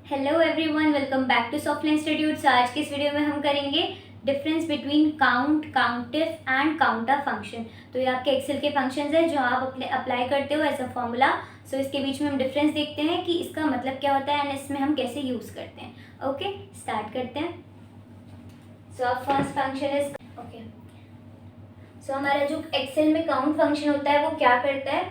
Hello everyone, welcome back to software institute. आज के इस वीडियो में हम करेंगे difference between count, countif and counter function. तो ये आपके एक्सेल के फंक्शंस है जो आप अप्लाई करते हो एज अ फॉर्मूला। सो इसके बीच में हम डिफरेंस देखते हैं कि इसका मतलब क्या होता है एंड इसमें हम कैसे यूज़ करते हैं। ओके, स्टार्ट करते हैं। सो अब फर्स्ट फंक्शन इज ओके। सो हमारा जो एक्सेल में काउंट फंक्शन होता है वो क्या करता है?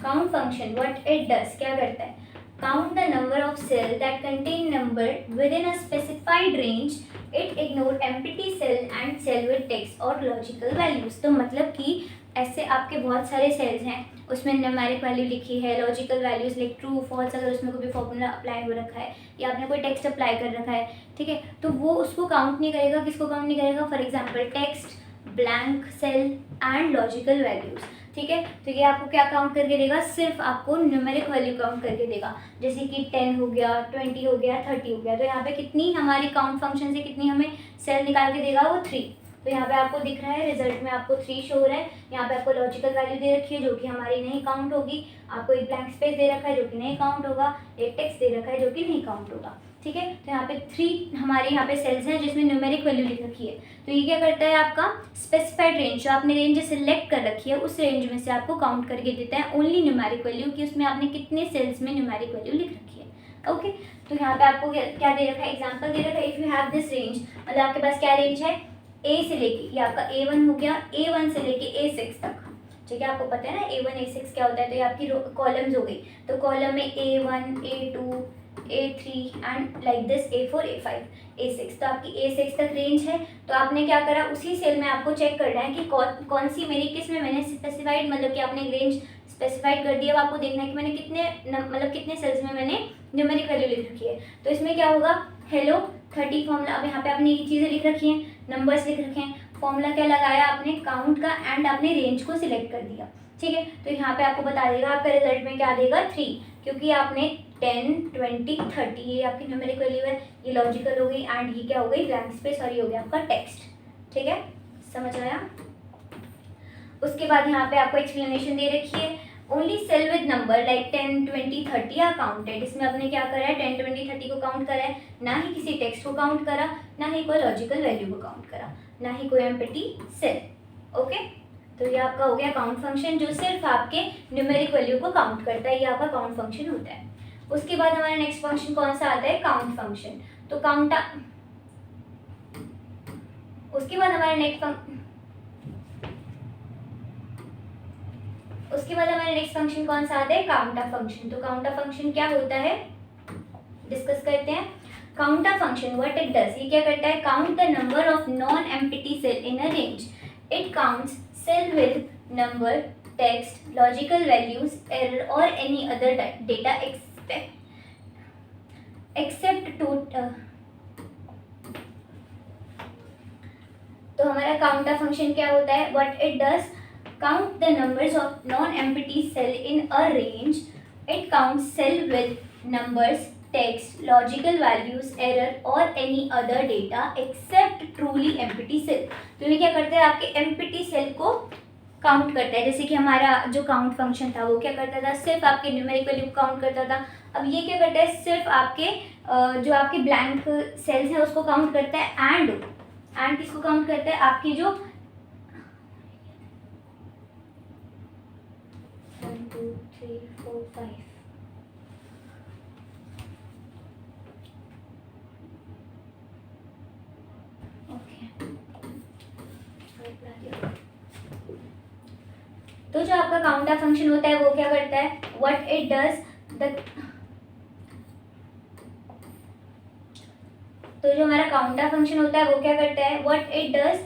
Count function what it does, क्या करता है? Count the number of cells that contain number within a specified range. It ignore empty cell and cell with text और logical values। तो मतलब कि ऐसे आपके बहुत सारे सेल्स हैं, उसमें न्यूमेरिक वैल्यू लिखी है, logical values like true false, अगर उसमें कोई भी फॉर्मूला अप्लाई हो रखा है या आपने कोई टेक्स्ट अप्लाई कर रखा है, ठीक है, तो वो उसको काउंट नहीं करेगा। किसको काउंट नहीं करेगा? For example text, blank cell and logical values. ठीक है, तो ये आपको क्या काउंट करके देगा? सिर्फ आपको न्यूमेरिक वैल्यू काउंट करके देगा, जैसे कि 10 हो गया, 20 हो गया, 30 हो गया। तो यहाँ पे कितनी हमारी काउंट फंक्शन से कितनी हमें सेल निकाल के देगा? वो 3। तो यहाँ पे आपको दिख रहा है रिजल्ट में आपको 3 शो हो रहा है। यहाँ पे आपको लॉजिकल वैल्यू दे रखी है जो कि हमारी नहीं काउंट होगी, आपको एक ब्लैंक स्पेस दे रखा है जो कि नहीं काउंट होगा, एक टेक्स्ट दे रखा है जो कि नहीं काउंट होगा। ठीक है, तो यहाँ पे 3 हमारे यहाँ पे सेल्स हैं जिसमें न्यूमेरिक वैल्यू लिख रखी है। तो ये क्या करता है? आपका स्पेसिफाइड रेंज, जो आपने रेंज सिलेक्ट कर रखी है उस रेंज में से आपको काउंट करके देता है ओनली न्यूमेरिक वैल्यू, कि उसमें आपने कितने सेल्स में न्यूमेरिक वैल्यू लिख रखी है। ओके, तो यहाँ पे आपको क्या दे रखा है? एग्जाम्पल दे रखा है, if you have this range, मतलब आपके पास क्या रेंज है? ए से लेके, ये आपका A1 हो गया, A1 से लेके A6 तक। ठीक है, आपको पता है ना A1 A6 क्या होता है। तो ये आपकी कॉलम्स हो गई। तो कॉलम में A1 A2 A3 and like this A4 A5 A6। तो आपकी A6 तक रेंज है। तो आपने क्या करा? उसी सेल में आपको चेक करना है कि कौन सी मेरी, किस में मैंने स्पेसिफाइड, मतलब कि आपने रेंज स्पेसिफाइड कर दिया। अब आपको देखना है कि मैंने मतलब कितने सेल्स में मैंने न्यूमेरिक वैल्यू लिख रखी है। तो इसमें क्या होगा? Hello 30 formula. अब यहाँ पे आपने ये चीज़ें लिख रखी हैं, नंबर्स लिख रखे हैं, फॉर्मूला क्या लगाया आपने? काउंट का, एंड आपने रेंज को सिलेक्ट कर दिया। ठीक है, तो यहाँ पे आपको बता देगा आपका रिजल्ट में क्या देगा? 3, क्योंकि आपने 10 20 30 ये आपकी न्यूमेरिक वैल्यू है, ये लॉजिकल हो गई, एंड ये क्या हो गई? ब्लैंक स्पेस, और ये हो गया आपका टेक्स्ट। ठीक है, समझ आया? उसके बाद यहाँ पे आपको एक्सप्लेनेशन दे रखी है, only cell with number like 10 20 30 are counted. इसमें आपने क्या करा है? 10 20 30 को काउंट करा है, ना ही किसी टेक्स्ट को काउंट करा, ना ही कोई लॉजिकल वैल्यू को काउंट करा, ना ही कोई एम्प्टी सेल। ओके, तो ये आपका हो गया काउंट फंक्शन, जो सिर्फ आपके न्यूमेरिक वैल्यू को काउंट करता है। ये आपका काउंट फंक्शन होता है। उसके बाद हमारा नेक्स्ट फंक्शन कौन सा आता है? Count function. तो उसके बाद हमारा नेक्स्ट फंक्शन कौन सा आता है? Counter function. तो काउंटर फंक्शन क्या होता है, डिस्कस करते हैं। Counter function what it does, ये क्या करता है? Count the number of non empty cell in a range. It counts cell with number, text, logical values, error और any other data except to. तो हमारा काउंटर फंक्शन क्या होता है? What it does, count the numbers of non-empty cell in a range. It counts cell with numbers, text, logical values, error or any other data except truly empty cell। तो ये क्या करता है? आपके empty cell को count करता है। जैसे कि हमारा जो काउंट फंक्शन था वो क्या करता था? सिर्फ आपके न्यूमेरिक वैल्यू को काउंट करता था। अब ये क्या करता है? सिर्फ आपके जो आपके ब्लैंक सेल्स हैं उसको काउंट करता है, एंड किसको काउंट करता है? आपकी जो 1 2 3 4 5 ओके। तो जो आपका काउंटर फंक्शन होता है वो क्या करता है? व्हाट इट डज द तो जो हमारा काउंटर फंक्शन होता है वो क्या करता है? What it does,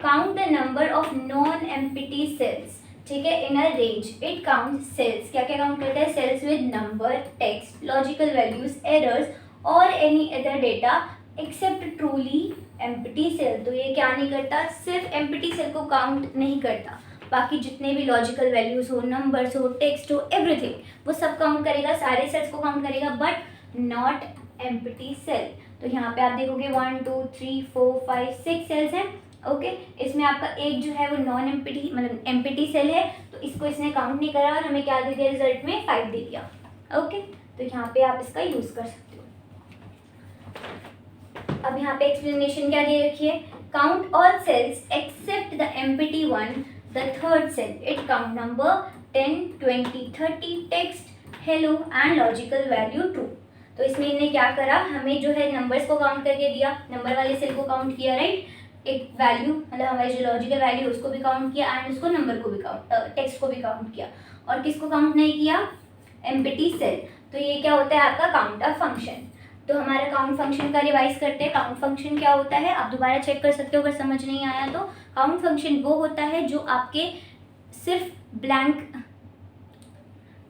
count the number of non empty cells. ठीक है, in a range. It count cells, क्या क्या काउंट करता है? Cells with number, text, logical values, errors और any other data except truly empty cell. तो ये क्या नहीं करता? सिर्फ एम्प्टी सेल को काउंट नहीं करता, बाकी जितने भी लॉजिकल वैल्यूज हो, नंबर्स हो, टेक्स्ट हो, एवरीथिंग वो सब काउंट करेगा, सारे सेल्स को काउंट करेगा, बट नॉट एम्प्टी सेल। तो यहाँ पे आप देखोगे 1 2 3 4 5 6 सेल्स हैं। ओके, इसमें आपका एक जो है वो नॉन एम्प्टी, मतलब एम्प्टी सेल है, तो इसको इसने काउंट नहीं करा और हमें क्या दे दिया? रिजल्ट में 5 दे दिया। ओके, तो यहाँ पे आप इसका यूज़ कर सकते हो। यहाँ पे एक्सप्लेनेशन क्या दे रखी है, count all cells except the empty one, the third cell, it count number 10, 20, 30, text, hello and logical value true. तो इसमें इन्हें क्या करा, हमें जो है नंबर्स को काउंट करके दिया, नंबर वाले सेल को काउंट किया, राइट, एक वैल्यू मतलब हमारी जो लॉजिकल वैल्यू उसको भी काउंट किया एंड उसको नंबर को भी काउंट, टेक्स्ट को भी काउंट किया, और किसको काउंट नहीं किया, एम्प्टी सेल। तो ये क्या होता है आपका काउंटर फंक्शन। तो हमारा काउंट फंक्शन का रिवाइज करते हैं। काउंट फंक्शन क्या होता है, आप दोबारा चेक कर सकते हो अगर समझ नहीं आया तो। काउंट फंक्शन वो होता है जो आपके सिर्फ ब्लैंक,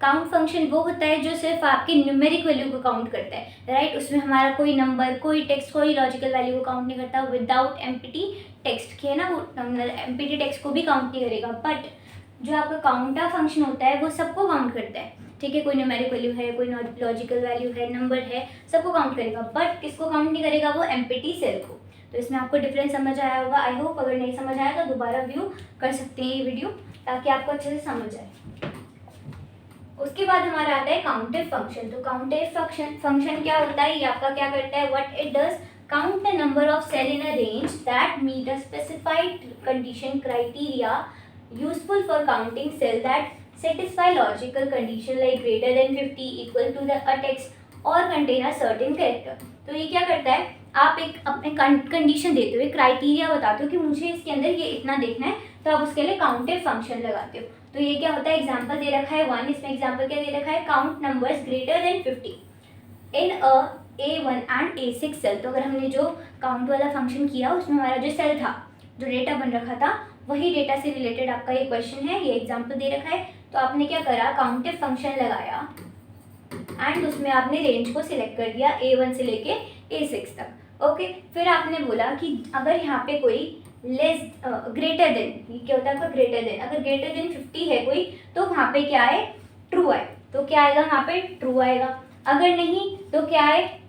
काउंट फंक्शन वो होता है जो सिर्फ आपके न्यूमेरिक वैल्यू को काउंट करता है, राइट। उसमें हमारा कोई नंबर, कोई टेक्स्ट, कोई लॉजिकल वैल्यू को काउंट नहीं करता, विदाउट एम्प्टी टेक्स्ट के, ना, वो एम्प्टी टेक्स्ट को भी काउंट नहीं करेगा। बट जो आपका काउंटर फंक्शन होता है वो सबको काउंट करता है, ठीक है, कोई न्यूमेरिक वैल्यू है, कोई लॉजिकल वैल्यू है, नंबर है, सबको काउंट करेगा, बट किसको काउंट नहीं करेगा, वो एम्प्टी सेल को। तो इसमें आपको डिफरेंस समझ आया होगा, आई होप। अगर नहीं समझ आया तो दोबारा व्यू कर सकते हैं ये वीडियो, ताकि आपको अच्छे से समझ आए। उसके बाद हमारा आता है काउंटिव फंक्शन। तो काउंटिव फंक्शन क्या होता है, ये आपका क्या करता है, what it does, count the number of cell in a range that meet a specified condition criteria useful for counting cell that satisfy logical condition like greater than 50, equal to the a text or contain a certain character। तो ये क्या करता है, आप एक अपने condition देते हो, एक क्राइटेरिया बताते हो कि मुझे इसके अंदर ये इतना देखना है, तो आप उसके लिए काउंटिव फंक्शन लगाते हो। तो ये क्या होता है, एग्जांपल दे रखा है 1, इसमें एग्जांपल क्या दे रखा है, count numbers greater than 50 in a A1 and A6 cell. तो अगर हमने जो काउंट वाला फंक्शन किया उसमें हमारा जो सेल था, जो डेटा बन रखा था, वही डेटा से रिलेटेड आपका ये क्वेश्चन है, ये एग्जांपल दे रखा है। तो आपने क्या करा, काउंटिव फंक्शन लगाया एंड उसमें आपने रेंज को सिलेक्ट कर दिया A1 से लेके A6 तक। ओके, फिर आपने बोला कि अगर यहाँ पे कोई लेस ग्रेटर देन, ये क्या होता है आपका ग्रेटर देन, अगर ग्रेटर देन 50 है कोई, तो वहाँ पे क्या है, ट्रू आए। तो क्या आएगा वहाँ पे, ट्रू आएगा। अगर नहीं तो क्या है,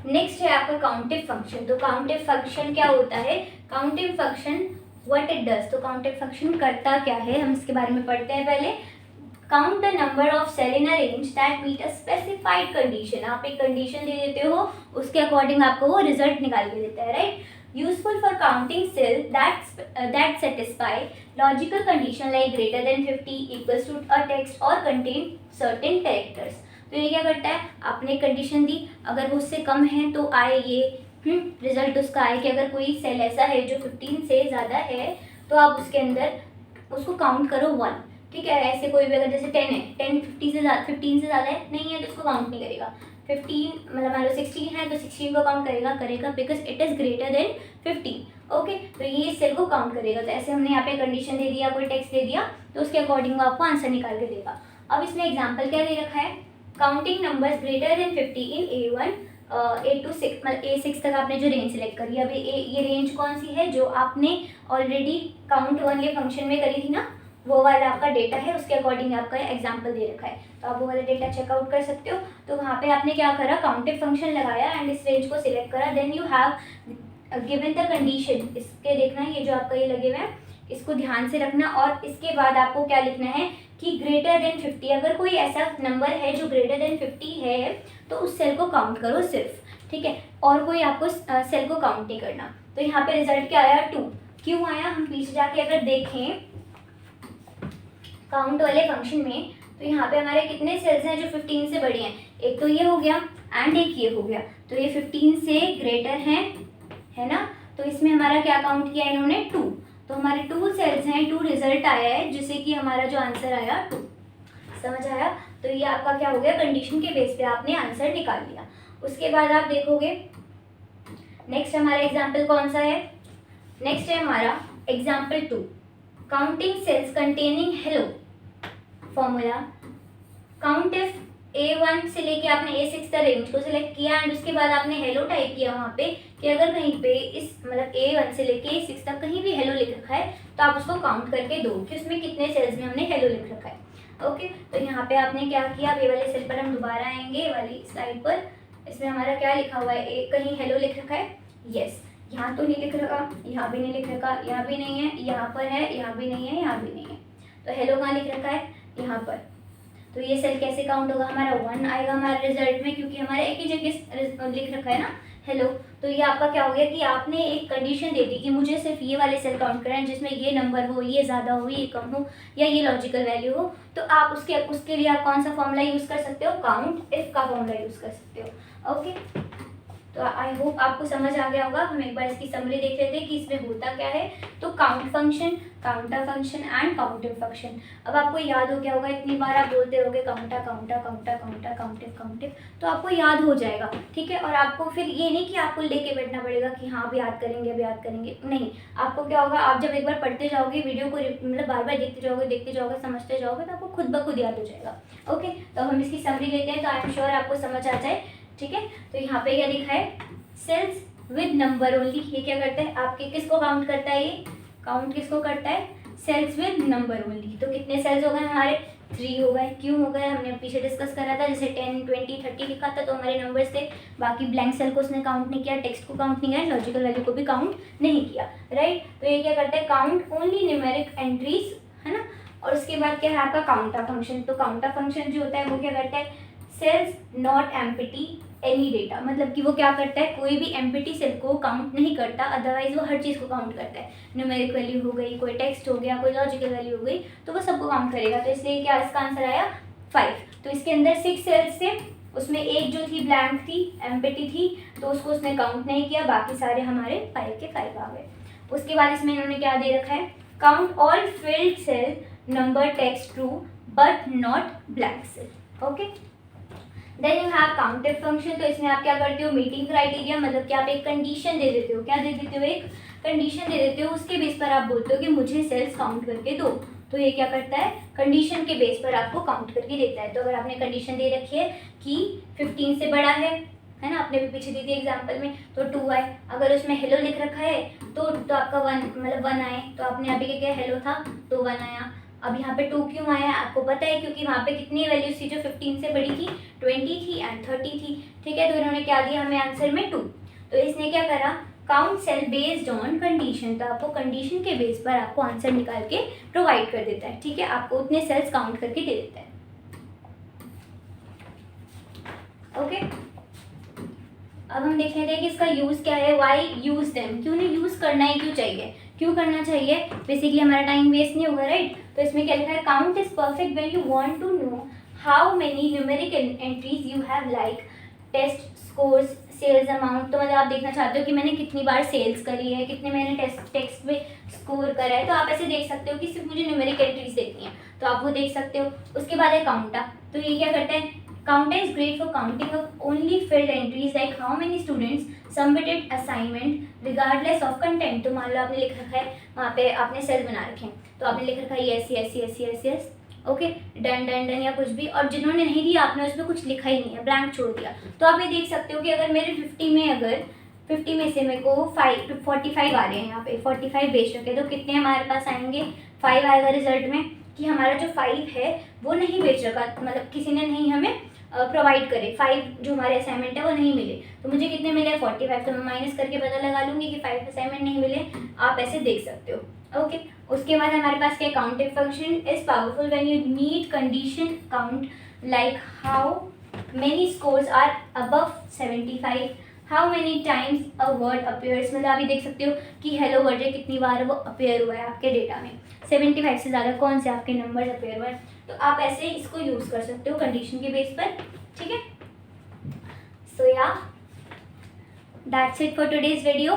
नेक्स्ट है आपका काउंटिव फंक्शन। तो काउंटिव फंक्शन क्या होता है, काउंटिव फंक्शन व्हाट इट डज। तो काउंटिव फंक्शन करता क्या है, हम इसके बारे में पढ़ते हैं पहले। Count the number of cell in a range that meet a specified condition. आप एक कंडीशन दे देते हो, उसके अकॉर्डिंग आपको वो रिजल्ट निकाल के देता है, right. Useful for counting cell that satisfy logical condition like greater than 50, equals to a text और कंटेन सर्टेन कैरेक्टर्स। तो ये क्या करता है, आपने कंडीशन दी, अगर वो उससे कम है तो आए ये रिजल्ट उसका आए कि अगर कोई सेल ऐसा है जो 15 से ज़्यादा है, तो आप उसके अंदर उसको काउंट करो 1, ठीक है। ऐसे कोई भी अगर जैसे 10 है, 10 50 से ज़्यादा, 15 से ज़्यादा है, नहीं है तो उसको काउंट नहीं करेगा। 15 मतलब मान लो 16 है तो 16 को काउंट करेगा because it is greater than 15। Okay, तो ये सेल को काउंट करेगा। तो ऐसे हमने यहाँ पे कंडीशन दे दिया, कोई टेक्स्ट दे दिया, तो उसके अकॉर्डिंग वो आपको आंसर निकाल के देगा। अब इसमें एग्जाम्पल क्या दे रखा है, counting numbers greater than 50 in A1 A to 6, मतलब A6 तक आपने जो रेंज सेलेक्ट करी। अभी ये रेंज कौन सी है, जो आपने ऑलरेडी काउंट वाले फंक्शन में करी थी ना, वो वाला आपका डेटा है, उसके अकॉर्डिंग आपका एग्जाम्पल दे रखा है। तो आप वो वाला डेटा चेकआउट कर सकते हो। तो वहाँ पे आपने क्या करा, काउंटिव फंक्शन लगाया एंड इस रेंज को सिलेक्ट करा, then you have given the condition. इसके देखना, ये जो आपका ये लगे हुए हैं इसको ध्यान से रखना, और इसके बाद आपको क्या लिखना है कि ग्रेटर देन 50। अगर कोई ऐसा नंबर है जो ग्रेटर देन 50 है तो उस सेल को काउंट करो सिर्फ, ठीक है, और कोई आपको सेल को काउंट नहीं करना। तो यहाँ पे रिजल्ट क्या आया, 2। क्यों आया, हम पीछे जाके अगर देखें काउंट वाले फंक्शन में, तो यहाँ पे हमारे कितने सेल्स हैं जो 15 से बड़ी हैं, एक तो ये हो गया एंड एक ये हो गया। तो ये 15 से ग्रेटर हैं, है ना। तो इसमें हमारा क्या काउंट किया इन्होंने, 2। तो हमारे 2 सेल्स हैं, 2 रिजल्ट आया है, जिससे कि हमारा जो आंसर आया 2। समझ आया। तो ये आपका क्या हो गया, कंडीशन के बेस पे आपने आंसर निकाल लिया। उसके बाद आप देखोगे नेक्स्ट हमारा एग्जाम्पल कौन सा है, नेक्स्ट है हमारा example 2, counting cells containing hello formula. Count if A1 से लेके आपने A6 तक रेंज को सिलेक्ट किया एंड उसके बाद आपने हेलो टाइप किया वहाँ पे, कि अगर कहीं पे इस मतलब A1 से लेके A6 तक कहीं भी हेलो लिख रखा है तो आप उसको काउंट करके दो कि उसमें कितने सेल्स में हमने हेलो लिख रखा है। ओके, तो यहाँ पे आपने क्या किया, ये वाले सेल पर हम दोबारा आएंगे, वाली स्लाइड पर। इसमें हमारा क्या लिखा हुआ है, कहीं हेलो लिख रखा है, यस। यहाँ तो नहीं लिख रखा, यहाँ भी नहीं लिख रखा, यहाँ भी नहीं है, यहाँ पर है, यहाँ भी नहीं है, यहाँ भी नहीं है। तो हेलो कहाँ लिख रखा है, यहाँ पर। तो ये सेल कैसे काउंट होगा, हमारा 1 आएगा हमारे रिजल्ट में, क्योंकि हमारा एक ही जगह लिख रखा है ना हेलो। तो ये आपका क्या हो गया कि आपने एक कंडीशन दे दी कि मुझे सिर्फ ये वाले सेल काउंट करना है जिसमें ये नंबर हो, ये ज़्यादा हो, ये कम हो, या ये लॉजिकल वैल्यू हो। तो आप उसके लिए आप कौन सा फॉर्मूला यूज़ कर सकते हो, काउंट इफ का फॉर्मूला यूज़ कर सकते हो। ओके, तो आई होप आपको समझ आ गया होगा। हम एक बार इसकी समरी देख लेते हैं कि इसमें होता क्या है। तो count function, counter function and countif function. अब आपको याद हो गया होगा, इतनी बार आप बोलते रहोगे काउंटा काउंटा काउंटा काउंटा काउंटिव काउंटिव, तो आपको याद हो जाएगा, ठीक है। और आपको फिर ये नहीं कि आपको लेके बैठना पड़ेगा कि हाँ अब याद करेंगे अब याद करेंगे, नहीं। आपको क्या होगा, आप जब एक बार पढ़ते जाओगे वीडियो को, मतलब बार बार देखते जाओगे समझते जाओगे, तो आपको खुद ब खुद याद हो जाएगा। ओके, तो हम इसकी समरी लेते हैं, तो आई एम श्योर आपको समझ आ जाए, ठीक है। तो यहाँ पे क्या लिखा है, सेल्स विद नंबर ओनली। ये क्या करता है, आपके किसको काउंट करता है, ये काउंट किसको करता है, सेल्स विद नंबर ओनली। तो कितने सेल्स हो गए हमारे, 3 हो गए। क्यों हो गए, हमने पीछे डिस्कस करा था, जैसे 10 20 30 लिखा था तो हमारे नंबर्स थे, बाकी ब्लैंक सेल को उसने काउंट नहीं किया, टेक्स्ट को काउंट नहीं किया, लॉजिकल वैल्यू को भी काउंट नहीं किया, राइट। तो ये क्या करता है, काउंट ओनली न्यूमेरिक एंट्रीज, है ना। और उसके बाद क्या है आपका काउंटर फंक्शन। तो काउंटर फंक्शन जो होता है वो क्या करता है, cells not empty any data, मतलब कि वो क्या करता है, कोई भी एम्प्टी सेल को काउंट नहीं करता, अदरवाइज वो हर चीज़ को काउंट करता है। न्यूमेरिक वैल्यू हो गई, कोई टेक्स्ट हो गया, कोई लॉजिकल वैल्यू हो गई, तो वो सबको काउंट करेगा। तो इसलिए क्या इसका आंसर आया 5। तो इसके अंदर 6 सेल्स थे, उसमें एक जो थी ब्लैंक थी, एम्प्टी थी, तो उसको उसने काउंट नहीं किया, बाकी सारे हमारे 5 के 5 आ गए। उसके बाद इसमें इन्होंने क्या दे रखा है, count all filled cell number text true but not blank cell. Okay, then you have countif function. तो इसमें आप क्या करते हो, मीटिंग क्राइटेरिया, मतलब कि आप एक कंडीशन दे देते हो, क्या दे देते हो, एक कंडीशन दे देते हो, उसके बेस पर आप बोलते हो कि मुझे सेल्स काउंट करके दो। तो ये क्या करता है, कंडीशन के बेस पर आपको काउंट करके देता है। तो अगर आपने कंडीशन दे रखी है कि 15 से बड़ा है ना, आपने भी पीछे दी थी एग्जाम्पल में, तो 2 आए। अगर उसमें हेलो लिख रखा है तो आपका 1 मतलब 1 आए। तो आपने अभी क्या किया, हेलो था तो 1 आया। अब यहाँ पे 2 क्यों आया, आपको पता है, क्योंकि वहाँ पे कितनी वैल्यूज थी जो 15 से बड़ी थी, 20 थी एंड 30 थी, ठीक है। तो इन्होंने क्या दिया हमें आंसर में 2। तो इसने क्या करा, count cell based on condition. तो आपको कंडीशन के बेस पर आपको आंसर निकाल के प्रोवाइड कर देता है, ठीक है, आपको उतने सेल्स काउंट करके दे देता है। ओके, अब हम देख लेते हैं कि इसका यूज़ क्या है, वाई यूज देम, क्यों नहीं यूज़ करना ही क्यों चाहिए, क्यों करना चाहिए, बेसिकली हमारा टाइम वेस्ट नहीं होगा, राइट। तो इसमें क्या लिखा है, count is perfect when you want to know how many numeric entries you have, like test scores, sales amount. तो मतलब आप देखना चाहते हो कि मैंने कितनी बार सेल्स करी है, कितने मैंने टेक्स्ट में स्कोर करा है, तो आप ऐसे देख सकते हो कि सिर्फ मुझे न्यूमेरिक एंट्रीज देखनी है, तो आप वो देख सकते हो। उसके बाद है काउंटा। तो ये क्या करता है, counta is great for counting of only filled entries like how many students submitted assignment regardless of content. तो मान लो आपने लिख रखा है, वहाँ पे आपने सेल बना रखे हैं, तो आपने लिख रखा है yes yes yes yes yes, okay, done done done या कुछ भी, और जिन्होंने नहीं दिया आपने उसमें कुछ लिखा ही नहीं है, ब्लैंक छोड़ दिया। तो आप ये देख सकते हो कि अगर मेरे 50 में से मेरे को 45 आ रहे हैं, यहाँ पे 45 बेच रखे, तो कितने हमारे पास आएंगे, 5 आएगा रिजल्ट में, कि हमारा जो 5 है वो नहीं बेच रखा, मतलब किसी ने नहीं हमें प्रोवाइड करे, 5 जो हमारे असाइनमेंट है वो नहीं मिले, तो मुझे कितने मिले 45। तो मैं माइनस करके पता लगा लूँगी कि 5 असाइनमेंट नहीं मिले, आप ऐसे देख सकते हो। ओके, उसके बाद हमारे पास क्या, countif function is powerful when you need condition count like how many scores are above 75, how many times a word appears, मतलब आप ये देख सकते हो कि हेलो वर्ड है कितनी बार वो अपेयर हुआ है आपके डेटा में, 75 से ज़्यादा कौन से आपके नंबर अपेयर हुआ है। तो आप ऐसे इसको यूज़ कर सकते हो कंडीशन के बेस पर, ठीक है। So yeah that's it for today's video.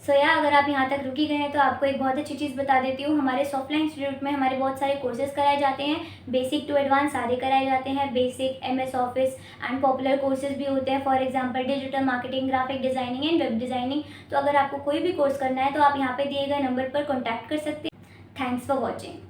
So yeah अगर आप यहाँ तक रुकी गए हैं तो आपको एक बहुत अच्छी चीज़ बता देती हूँ, हमारे सॉफ्टलाइन इंस्टीट्यूट में हमारे बहुत सारे कोर्सेज कराए जाते हैं, बेसिक टू एडवांस सारे कराए जाते हैं, basic MS office and popular courses भी होते हैं, for example digital marketing, graphic designing and web designing. तो अगर आपको कोई भी कोर्स करना है तो आप यहाँ पे दिए गए नंबर पर कॉन्टैक्ट कर सकते हैं। Thanks for watching.